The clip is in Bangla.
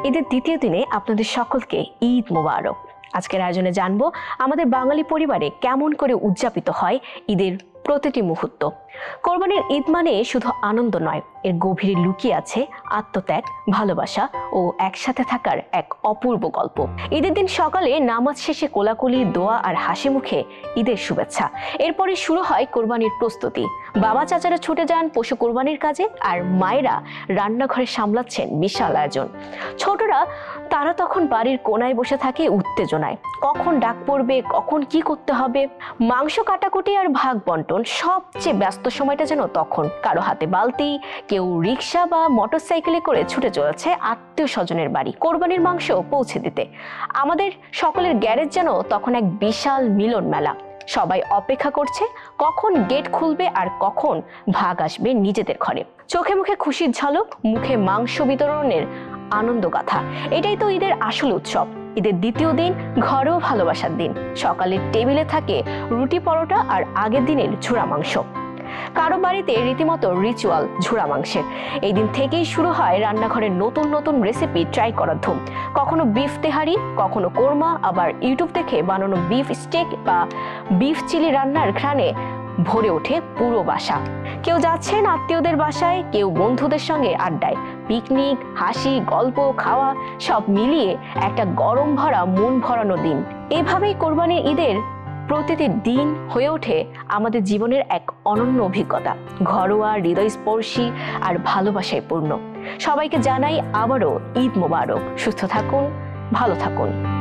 ঈদের দ্বিতীয় দিনে আপনাদের সকলকে ঈদ মোবারক। আজকের আয়োজনে জানবো আমাদের বাঙালি পরিবারে কেমন করে উদযাপিত হয় ঈদের প্রতিটি মুহূর্ত। কোরবানির ঈদ মানে শুধু আনন্দ নয়, এর গভীরে লুকিয়ে আছে আত্মত্যাগ, ভালোবাসা ও একসাথে থাকার এক অপূর্ব গল্প। ঈদের দিন সকালে নামাজ শেষে কোলাকুলি, দোয়া আর হাসি মুখে ঈদের শুভেচ্ছা। এরপরে শুরু হয় কোরবানির প্রস্তুতি। বাবা চাচারা ছুটে যান পশু কোরবানির কাজে, আর মায়েরা রান্নাঘরে সামলাচ্ছেন বিশাল আয়োজন। ছোটরা তারা তখন বাড়ির কোনায় বসে থাকে উত্তেজনায়, কখন ডাক পড়বে, কখন কি করতে হবে। মাংস কাটাকুটি আর ভাগ বন্টন সবচেয়ে ব্যস্ত সময়টা যেন তখন। কারো হাতে বালতি, কেউ রিক্সা বা মোটরসাইকেলে করে ছুটে চলেছে আত্মীয় স্বজনের বাড়ি কোরবানির মাংস পৌঁছে দিতে। আমাদের সকলের গ্যারেজ যেন তখন এক বিশাল মিলন মেলা। সবাই অপেক্ষা করছে কখন গেট খুলবে আর কখন ভাগ আসবে নিজেদের ঘরে। চোখে মুখে খুশির ঝলক, মুখে মাংস বিতরণের আনন্দ গাথা। এটাই তো ঈদের আসল উৎসব। ঈদের দ্বিতীয় দিন ঘরেও ভালোবাসার দিন। সকালের টেবিলে থাকে রুটি, পরোটা আর আগের দিনের ঝুরা মাংস। কারো বাড়িতে রীতিমতো রিচুয়াল ঝুরা মাংসের। এই দিন থেকেই শুরু হয় রান্নাঘরের নতুন নতুন রেসিপি ট্রাই করার ধুম। কখনো বিফ তেহারি, কখনো কোরমা, আবার ইউটিউব দেখে বানানো বিফ স্টেক বা বিফ চিলি রান্নার ঘ্রাণে ভরে ওঠে পুরো বাসা। কেউ যাচ্ছেন আত্মীয়দের বাসায়, কেউ বন্ধুদের সঙ্গে আড্ডায়। পিকনিক, হাসি, গল্প, খাওয়া সব মিলিয়ে একটা গরম ভরা, মন ভরানো দিন। এভাবেই কোরবানির ঈদের প্রতিটি দিন হয়ে ওঠে আমাদের জীবনের এক অনন্য অভিজ্ঞতা, ঘরোয়া, হৃদয়স্পর্শী আর ভালোবাসায় পূর্ণ। সবাইকে জানাই আবারও ঈদ মোবারক। সুস্থ থাকুন, ভালো থাকুন।